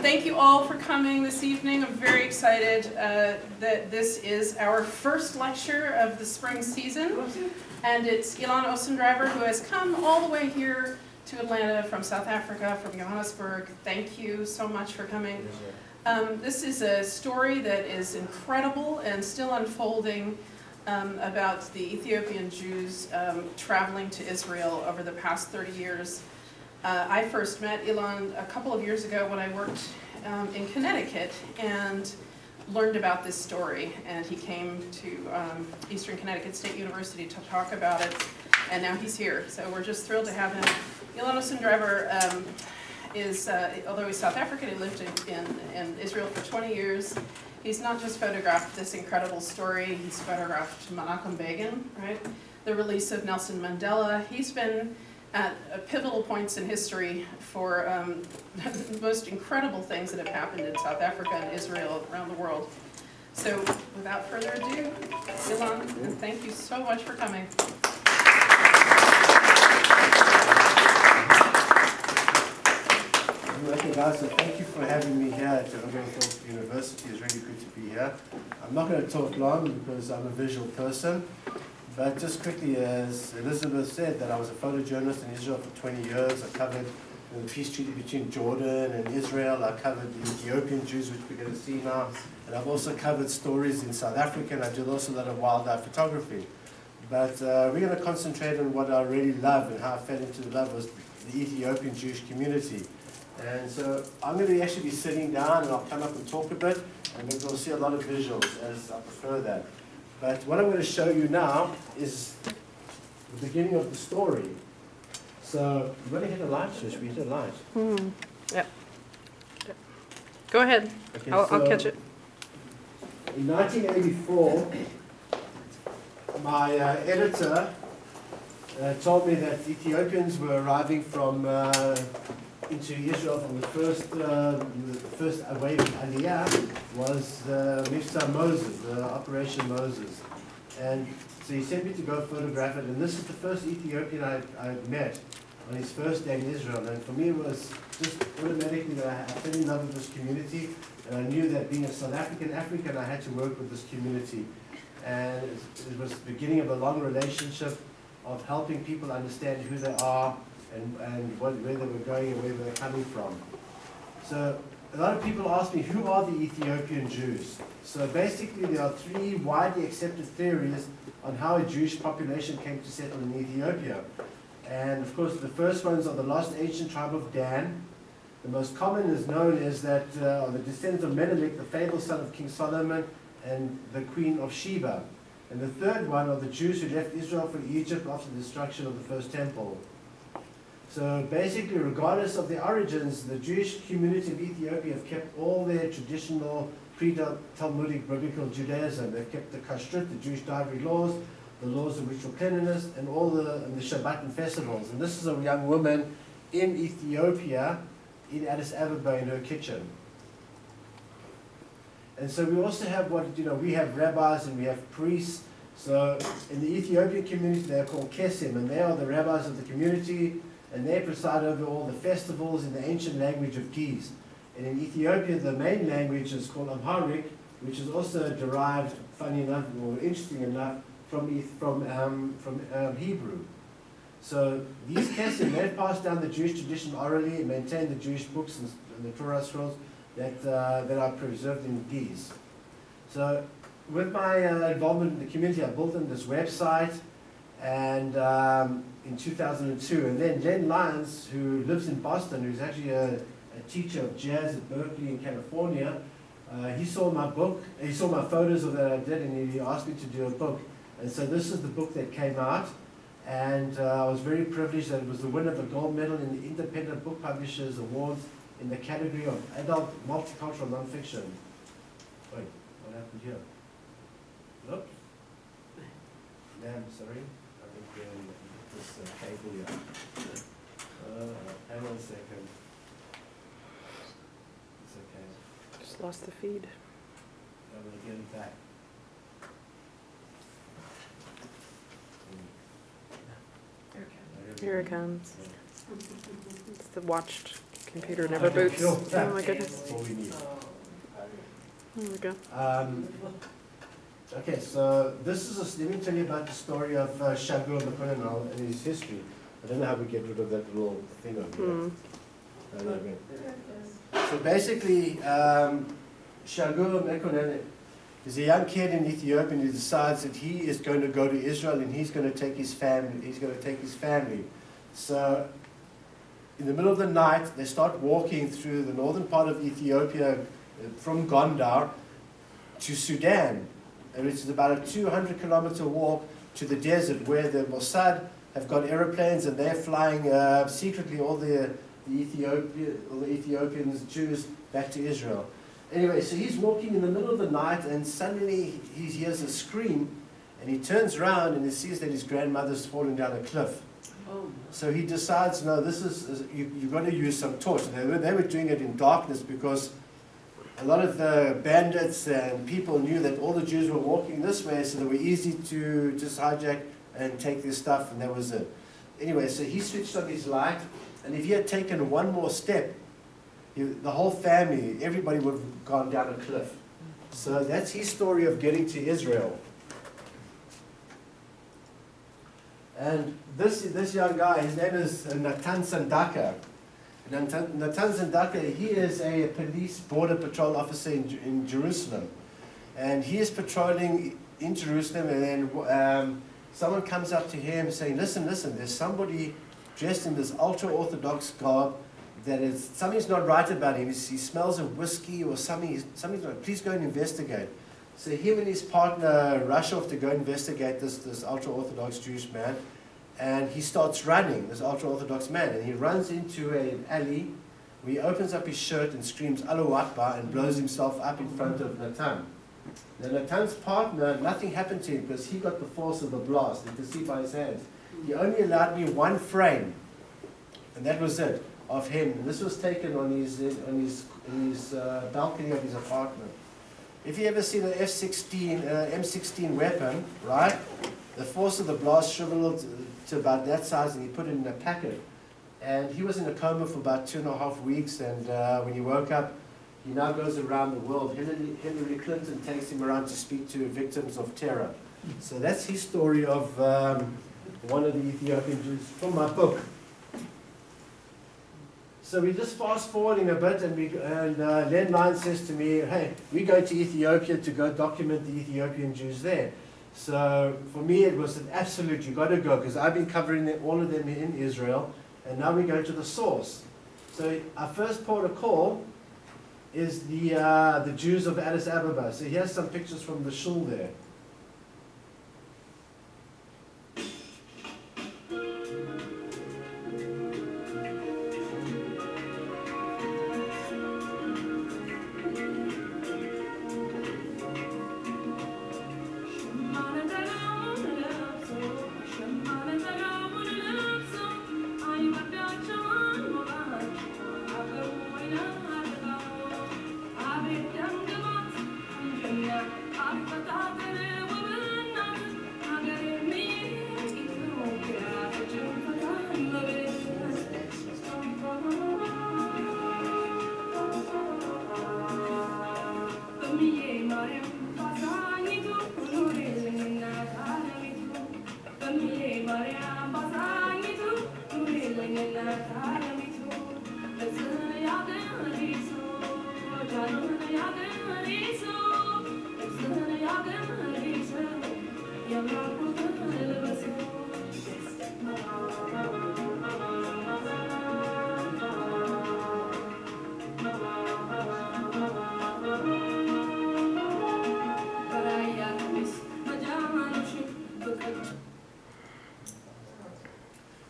Thank you all for coming this evening. I'm very excited that this is our first lecture of the spring season. And it's Ilan Ossendryver who has come all the way here to Atlanta from South Africa, from Johannesburg. Thank you so much for coming. This is a story that is incredible and still unfolding about the Ethiopian Jews traveling to Israel over the past 30 years. I first met Ilan a couple of years ago when I worked in Connecticut and learned about this story. And he came to Eastern Connecticut State University to talk about it, and now he's here. So we're just thrilled to have him. Ilan Ossendryver is, although he's South African, he lived in Israel for 20 years. He's not just photographed this incredible story, he's photographed Menachem Begin, right? The release of Nelson Mandela. He's been at pivotal points in history for the most incredible things that have happened in South Africa and Israel, around the world. So without further ado, Ilan, and thank you so much for coming. Okay guys, so thank you for having me here at Oglethorpe University. It's really good to be here. I'm not going to talk long because I'm a visual person. But just quickly, as Elizabeth said, that I was a photojournalist in Israel for 20 years. I covered the peace treaty between Jordan and Israel. I covered the Ethiopian Jews, which we're going to see now. And I've also covered stories in South Africa, and I did also a lot of wildlife photography. But we're going to concentrate on what I really love and how I fell into the love was the Ethiopian Jewish community. And so I'm going to actually be sitting down, and I'll come up and talk a bit, and we'll see a lot of visuals, as I prefer that. But what I'm going to show you now is the beginning of the story. So, I'm going to hit a light switch. We hit a light. Yep. Go ahead. Okay, I'll catch it. In 1984, my editor told me that Ethiopians were arriving from into Israel from the first wave of Aliyah was Mifta Moses, Operation Moses. And so he sent me to go photograph it, and this is the first Ethiopian I met on his first day in Israel. And for me it was just automatically that I fell in love with this community, and I knew that being a South African I had to work with this community. And it was the beginning of a long relationship of helping people understand who they are, and where they were going and where they were coming from. So a lot of people ask me, who are the Ethiopian Jews? So basically there are three widely accepted theories on how a Jewish population came to settle in Ethiopia. And of course the first ones are the lost ancient tribe of Dan. The most common is known as that are the descendants of Menelik, the fabled son of King Solomon and the Queen of Sheba. And the third one are the Jews who left Israel for Egypt after the destruction of the first temple. So basically, regardless of their origins, the Jewish community of Ethiopia have kept all their traditional pre-Talmudic biblical Judaism. They've kept the kashrut, the Jewish dietary laws, the laws of ritual cleanliness, and all the Shabbat and festivals. And this is a young woman in Ethiopia, in Addis Ababa, in her kitchen. And so we also have we have rabbis and we have priests. So in the Ethiopian community, they're called kesim, and they are the rabbis of the community. And they preside over all the festivals in the ancient language of Ge'ez. And in Ethiopia, the main language is called Amharic, which is also derived, funny enough, or interesting enough, from Hebrew. So these Kesim, they've passed down the Jewish tradition orally and maintained the Jewish books and the Torah scrolls that are preserved in Ge'ez. So with my involvement in the community, I built them this website, and in 2002, and then Len Lyons, who lives in Boston, who's actually a teacher of jazz at Berkeley in California, he saw my book, he saw my photos of that I did, and he asked me to do a book. And so this is the book that came out, and I was very privileged that it was the winner of the gold medal in the Independent Book Publishers Awards in the category of adult multicultural nonfiction. Wait, what happened here? Oops. Damn, sorry. I think this cable here. Hang on a second. It's okay. Just lost the feed. I'm going to get it back. Here it comes. It's the watched computer never Okay, boots. sure. Oh my goodness. That's all we need. Oh my god. Okay, so this is let me tell you about the story of Shagur McConnell and his history. I don't know how we get rid of that little thing over here. Oh, there we go. So basically, Shagur McConnell is a young kid in Ethiopia, and he decides that he is going to go to Israel and he's going to take his family. He's going to take his family. So in the middle of the night, they start walking through the northern part of Ethiopia from Gondar to Sudan. And it's about a 200-kilometer walk to the desert where the Mossad have got aeroplanes and they're flying secretly all the Ethiopians, Jews, back to Israel. Anyway, so he's walking in the middle of the night and suddenly he hears a scream and he turns around and he sees that his grandmother's fallen down a cliff. So he decides, no, this is you've got to use some torch. And they were doing it in darkness because a lot of the bandits and people knew that all the Jews were walking this way, so they were easy to just hijack and take their stuff, and that was it. Anyway, so he switched on his light, and if he had taken one more step, the whole family, everybody would have gone down a cliff. So that's his story of getting to Israel. And this young guy, his name is Natan Sandaka. Natan Sandaka, he is a police border patrol officer in Jerusalem. And he is patrolling in Jerusalem, and then someone comes up to him saying, listen, there's somebody dressed in this ultra-Orthodox garb that is, something's not right about him. He smells of whiskey or something's not, please go and investigate. So him and his partner rush off to go investigate this ultra-Orthodox Jewish man. And he starts running, this ultra-Orthodox man, and he runs into an alley where he opens up his shirt and screams Allahu Akbar and blows himself up in front of Natan. Now Natan's partner, nothing happened to him because he got the force of the blast. You can see by his hands. He only allowed me one frame, and that was it, of him. And this was taken on his balcony of his apartment. If you ever seen an M16 weapon, right? The force of the blast shriveled to about that size, and he put it in a packet. And he was in a coma for about 2.5 weeks, and when he woke up, he now goes around the world. Hillary Clinton takes him around to speak to victims of terror. So that's his story of one of the Ethiopian Jews from my book. So we just fast forwarding a bit, and Len Lyon says to me, hey, we go to Ethiopia to go document the Ethiopian Jews there. So for me it was an absolute, you got to go, because I've been covering all of them in Israel, and now we go to the source. So our first port of call is the Jews of Addis Ababa. So here's some pictures from the shul there.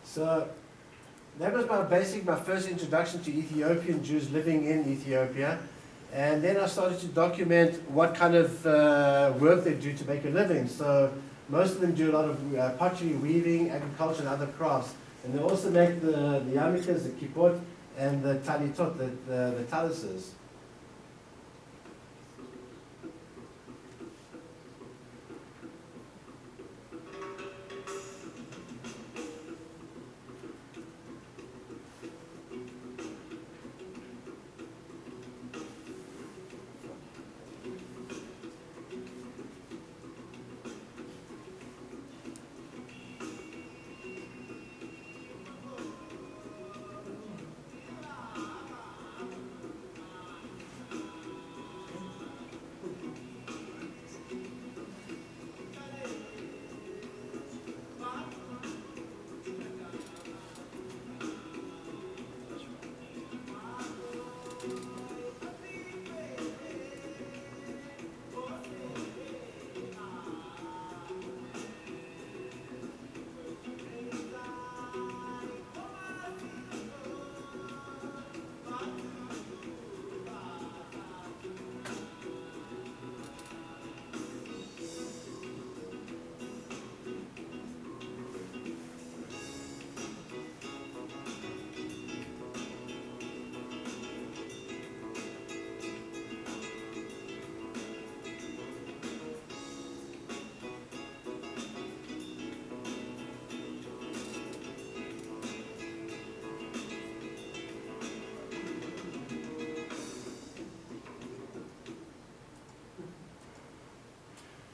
So that was my first introduction to Ethiopian Jews living in Ethiopia. And then I started to document what kind of work they do to make a living. So most of them do a lot of pottery, weaving, agriculture, and other crafts. And they also make the yarmulkes, the kippot, and the talitot, the taluses.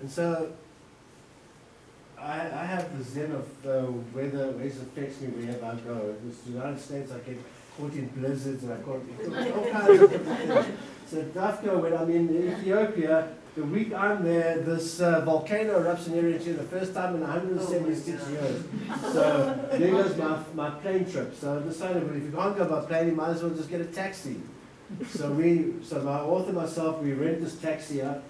And so I have the zen of weather affects me wherever I go. In the United States, I get caught in blizzards and I caught all kinds of different things. So Dafka, when I'm in Ethiopia, the week I'm there, this volcano erupts in Eritrea the first time in 176 years. So there goes my plane trip. So I decided, well, if you can't go by plane, you might as well just get a taxi. So my author and myself, we rent this taxi up,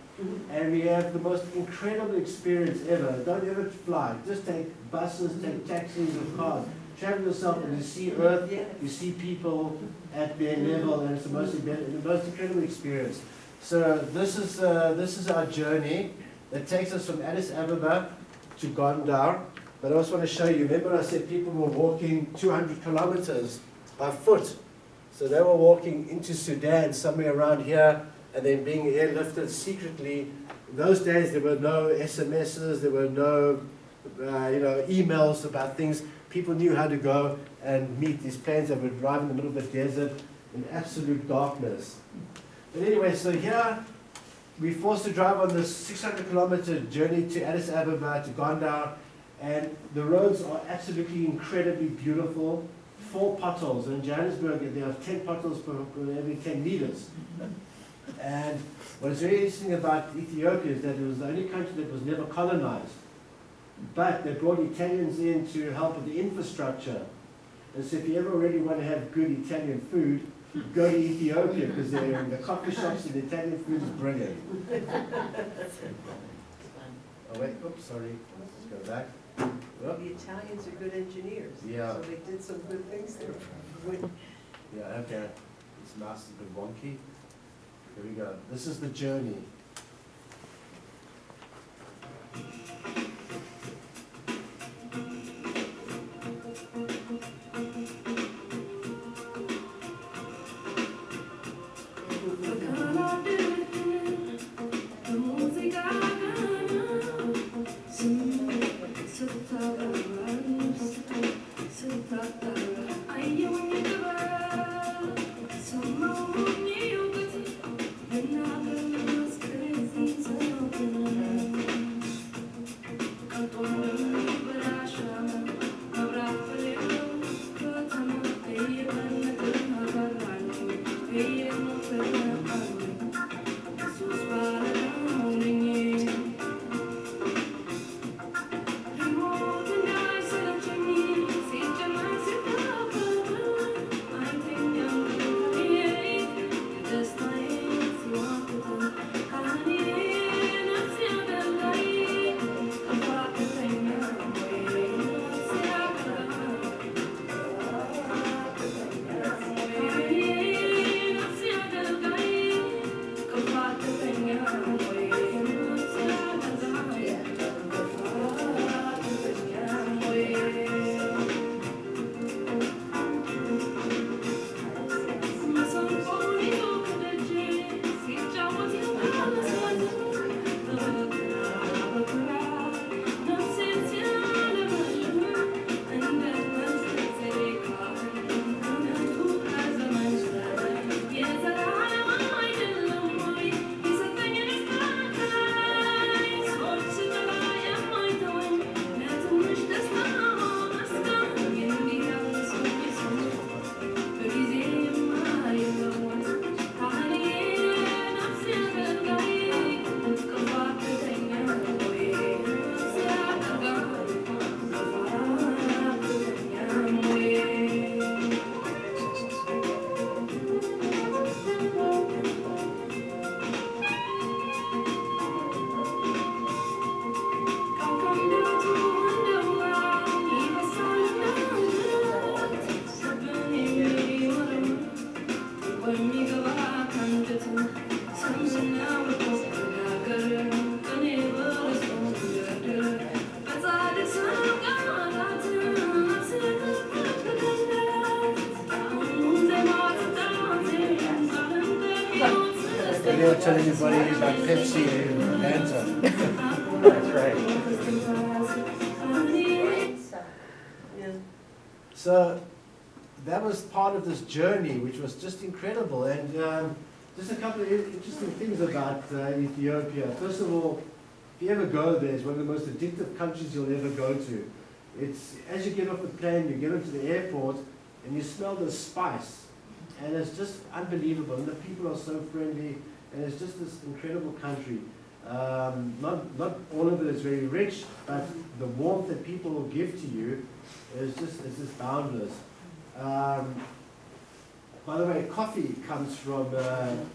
and we have the most incredible experience ever. Don't ever fly. Just take buses, take taxis or cars. Travel yourself and you see Earth, you see people at their level, and it's the most incredible experience. So this is our journey that takes us from Addis Ababa to Gondar. But I also want to show you, remember I said people were walking 200 kilometers by foot. So they were walking into Sudan, somewhere around here, and then being airlifted secretly. In those days there were no SMSs, there were no emails about things. People knew how to go and meet these planes that would drive in the middle of the desert in absolute darkness. But anyway, so here we're forced to drive on this 600-kilometer journey to Addis Ababa, to Gondar, and the roads are absolutely incredibly beautiful. 4 potholes. In Johannesburg, there are 10 potholes per every 10 meters. And what's very interesting about Ethiopia is that it was the only country that was never colonized. But they brought Italians in to help with the infrastructure. And so if you ever really want to have good Italian food, go to Ethiopia, because the coffee shops and the Italian food is brilliant. Oh wait, oops, sorry. Let's go back. The Italians are good engineers. Yeah. So they did some good things there. Yeah, okay. This mouse is a bit wonky. Here we go. This is the journey. Don't tell anybody about Pepsi and Fanta. That's right. So that was part of this journey, which was just incredible. And just a couple of interesting things about Ethiopia. First of all, if if you ever go there, it's one of the most addictive countries you'll ever go to. It's, as you get off the plane, you get into the airport, and you smell the spice. And it's just unbelievable. And the people are so friendly, and it's just this incredible country. Not all of it is very rich, but the warmth that people will give to you is just boundless. By the way, coffee comes from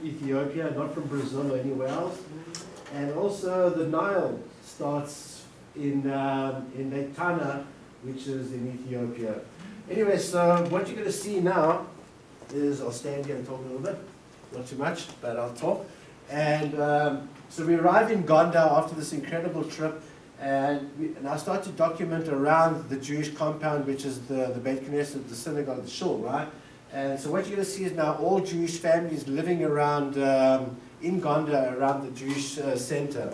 Ethiopia, not from Brazil or anywhere else. And also the Nile starts in Etana, which is in Ethiopia. Anyway, so what you're going to see now is, I'll stand here and talk a little bit. Not too much, but I'll talk. And so we arrived in Gondar after this incredible trip, and I start to document around the Jewish compound, which is the Beit Knesset, the synagogue, the shul, right? And so what you're going to see is now all Jewish families living around in Gondar, around the Jewish center.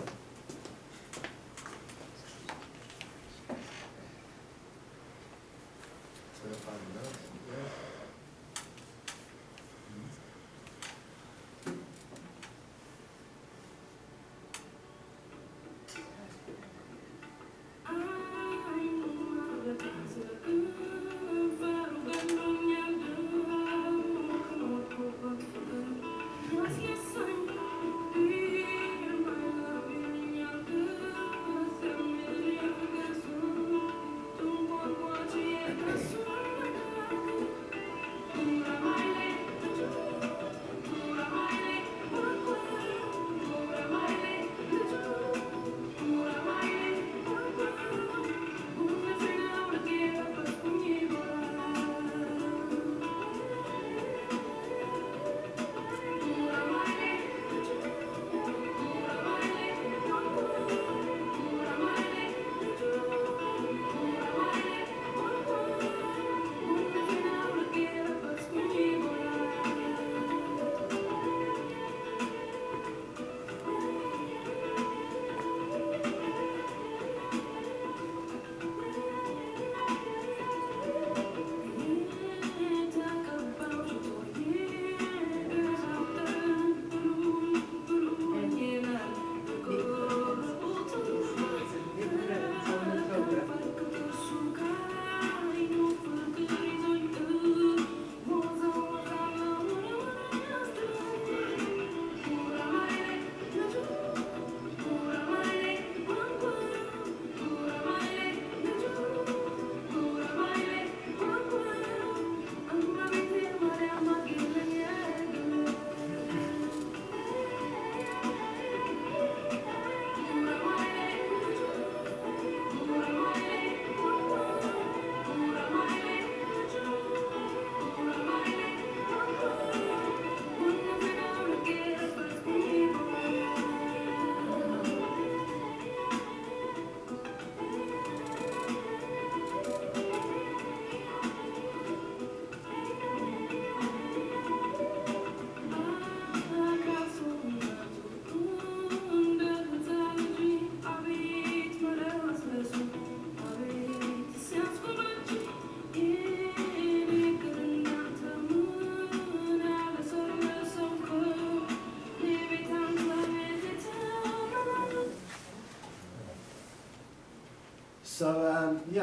So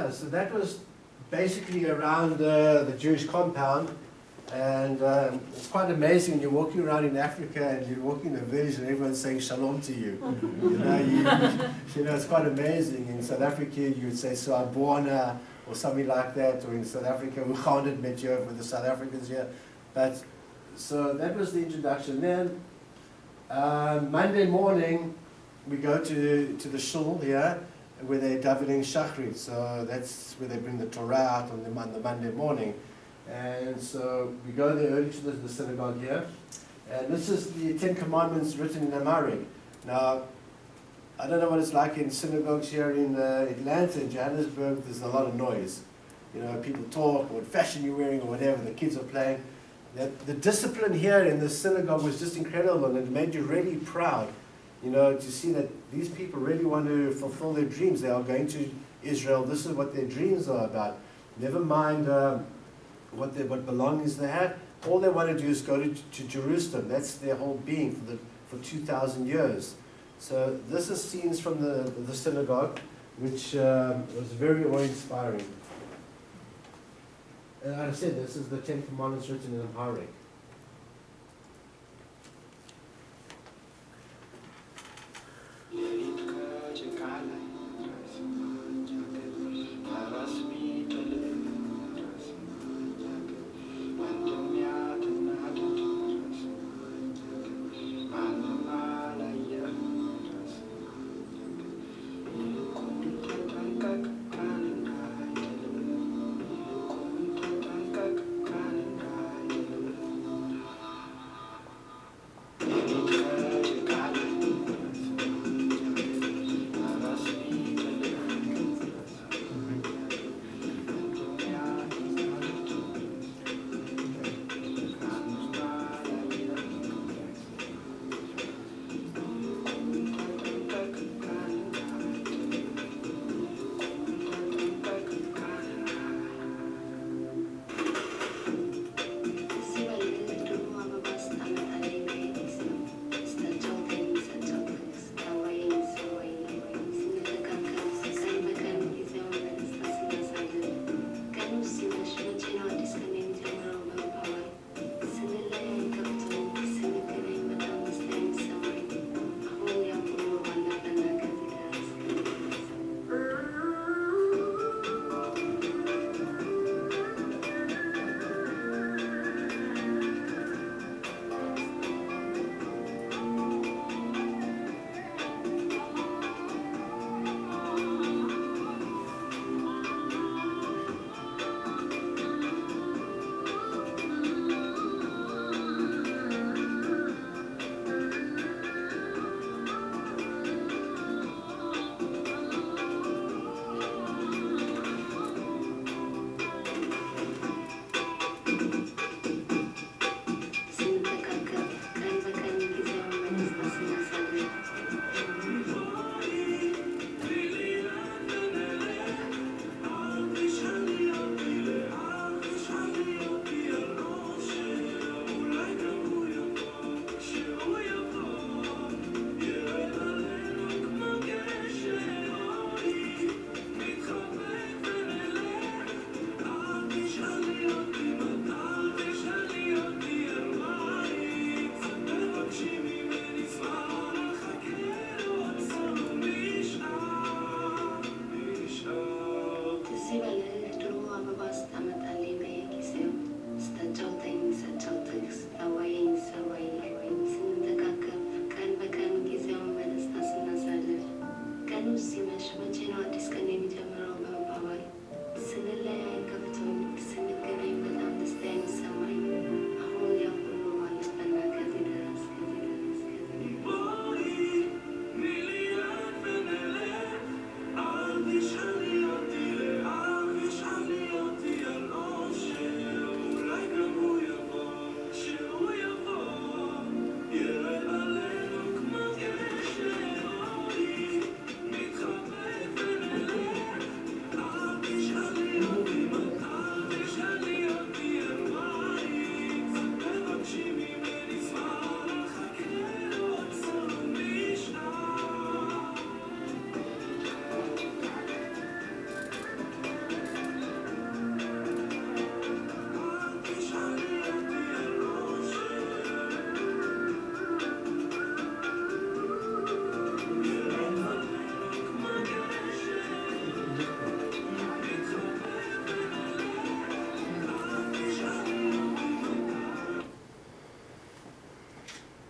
so that was basically around the Jewish compound, and it's quite amazing. You're walking around in Africa and you're walking in a village and everyone's saying shalom to you. You know, it's quite amazing. In South Africa, you would say Sawubona or something like that, or in South Africa, we counted met you with the South Africans here. But so that was the introduction. Then Monday morning, we go to the shul here, where they're davening Shachrit. So that's where they bring the Torah out on the Monday morning. And so we go there early to the synagogue here. And this is the Ten Commandments written in Amharic. Now, I don't know what it's like in synagogues here in Atlanta, in Johannesburg. There's a lot of noise. You know, people talk, what fashion you're wearing, or whatever, the kids are playing. The discipline here in the synagogue was just incredible, and it made you really proud. You know, to see that these people really want to fulfill their dreams. They are going to Israel. This is what their dreams are about. Never mind what belongings they have. All they want to do is go to Jerusalem. That's their whole being for 2,000 years. So this is scenes from the synagogue, which was very awe-inspiring. And like I said, this is the Ten Commandments written in Amharic.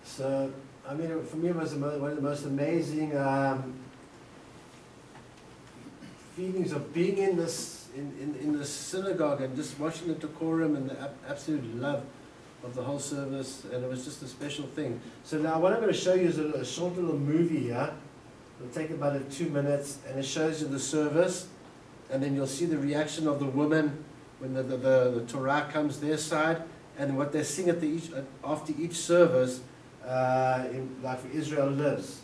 So, I mean, for me, it was one of the most amazing feelings of being in this synagogue and just watching the decorum and the absolute love of the whole service, and it was just a special thing. So now what I'm going to show you is a short little movie here. It'll take about 2 minutes, and it shows you the service, and then you'll see the reaction of the women when the Torah comes their side, and what they sing after each service, like Israel lives.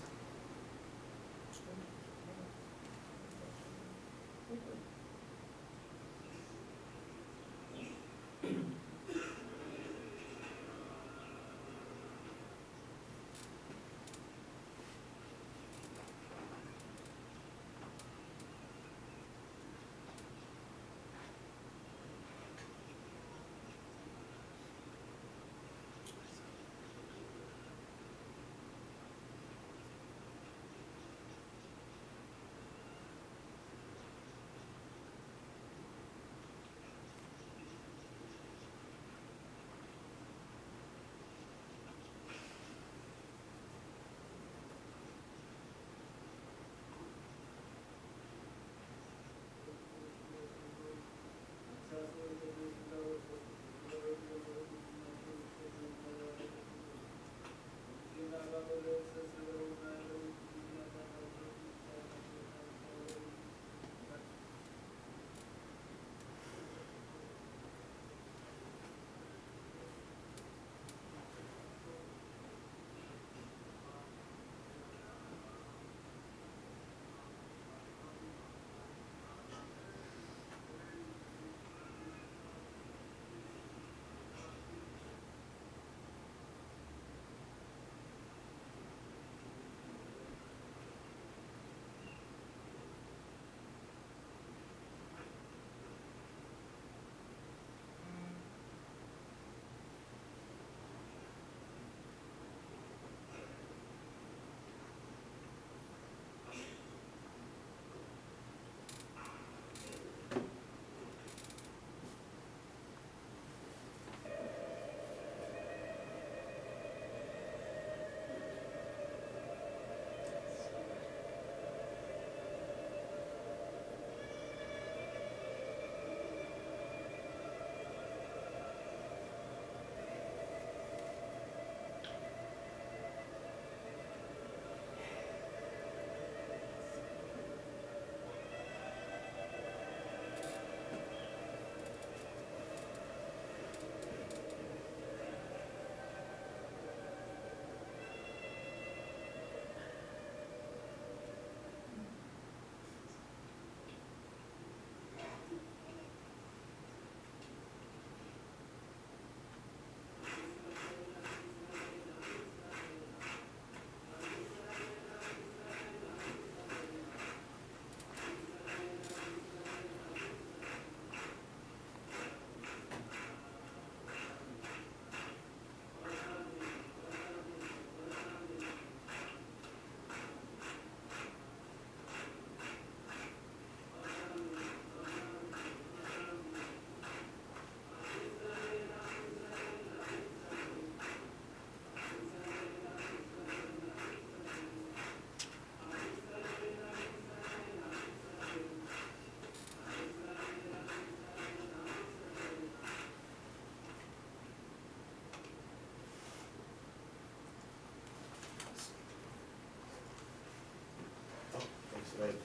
Right.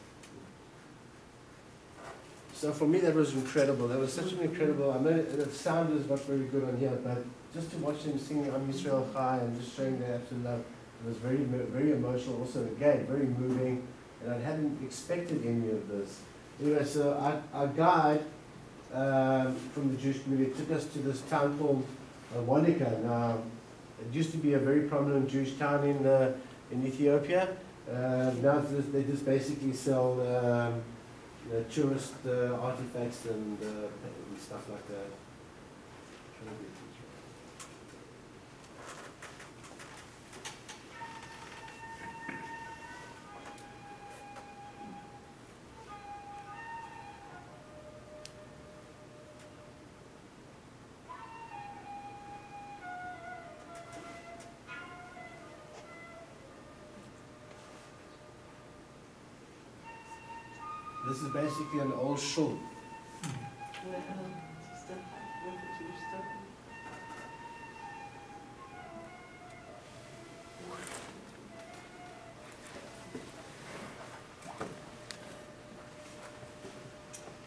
So for me, that was incredible. That was such an incredible. I mean, the sound is not very good on here, but just to watch them singing "Am Yisrael Chai" and just showing their absolute love, it was very emotional. Also, again, very moving, and I hadn't expected any of this. Anyway, so our guide from the Jewish community took us to this town called Wanika. Now, it used to be a very prominent Jewish town in Ethiopia. Now they just basically sell tourist artifacts and stuff like that. This is basically an old shul.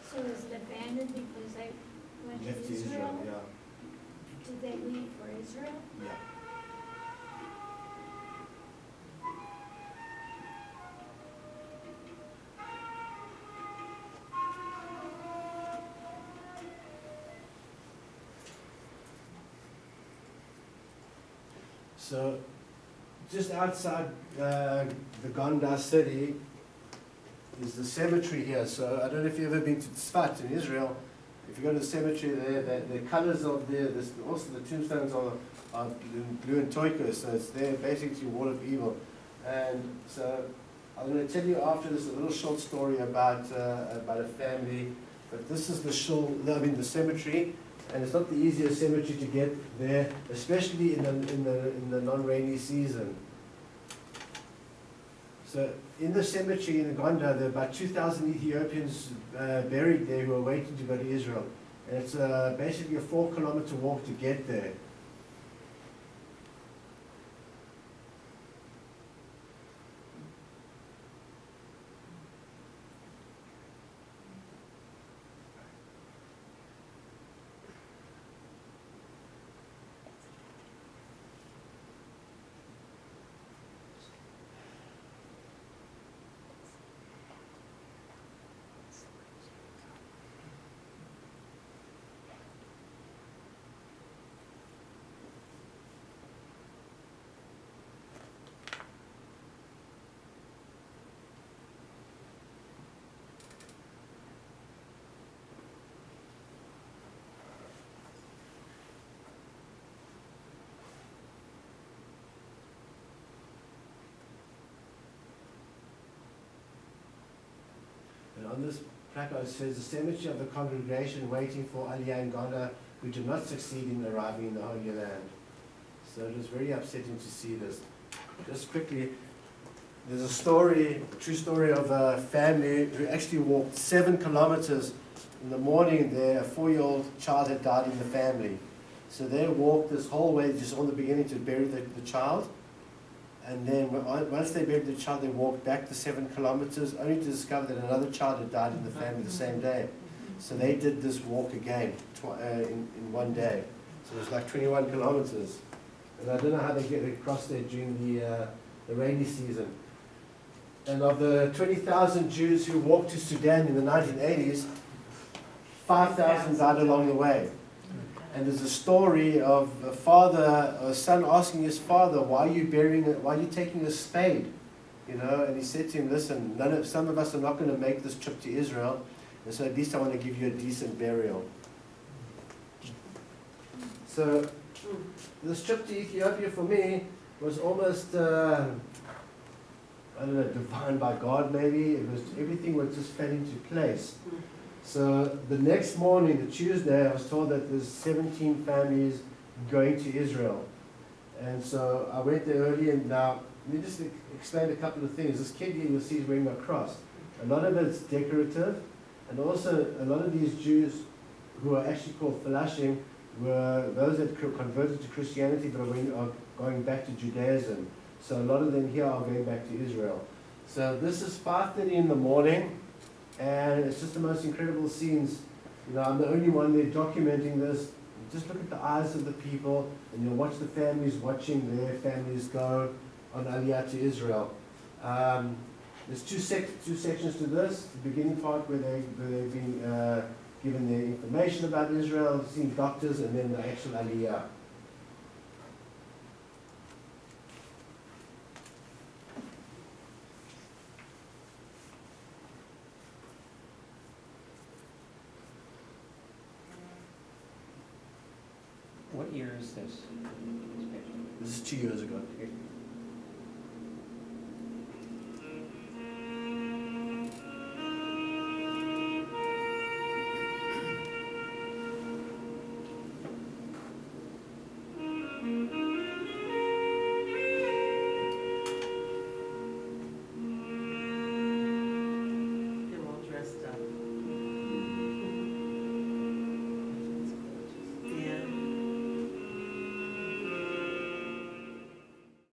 So is it abandoned because they went Left to to Israel, Israel? yeah. Did they leave for Israel? Yeah. So, just outside the Gondar city is the cemetery here. So, I don't know if you've ever been to Tzfat in Israel. If you go to the cemetery there, the colors of also the tombstones are blue and turquoise. So, it's there basically wall of evil. And so, I'm going to tell you after this a little short story about a family. But this is the cemetery. And it's not the easiest cemetery to get there, especially in the non-rainy season. So in the cemetery in Gondar, there are about 2,000 Ethiopians buried there who are waiting to go to Israel. And it's basically a 4-kilometer walk to get there. And on this placard it says, the cemetery of the congregation waiting for Aliyah and Gondar who did not succeed in arriving in the Holy Land. So it was very upsetting to see this. Just quickly, there's a true story of a family who actually walked 7 kilometers in the morning there. A 4-year-old child had died in the family. So they walked this whole way just on the beginning to bury the child. And then once they buried the child, they walked back the 7 kilometers, only to discover that another child had died in the family the same day. So they did this walk again in one day. So it was like 21 kilometers. And I don't know how they get across there during the rainy season. And of the 20,000 Jews who walked to Sudan in the 1980s, 5,000 died along the way. And there's a story of a son asking his father, why are you taking a spade? You know, and he said to him, listen, some of us are not going to make this trip to Israel, and so at least I want to give you a decent burial. So this trip to Ethiopia for me was almost, I don't know, divine by God maybe. Everything just fell into place. So the next morning, the Tuesday, I was told that there's 17 families going to Israel. And so I went there early, and now, let me just explain a couple of things. This kid here, you'll see, is wearing a cross. A lot of it's decorative, and also a lot of these Jews who are actually called Falashim were those that converted to Christianity but are going back to Judaism. So a lot of them here are going back to Israel. So this is 5:30 in the morning, and it's just the most incredible scenes. You know, I'm the only one there documenting this. Just look at the eyes of the people, and you'll watch the families watching their families go on Aliyah to Israel. There's two sections to this. The beginning part where they've been given their information about Israel, seeing doctors, and then the actual Aliyah. What year is this? This is 2 years ago.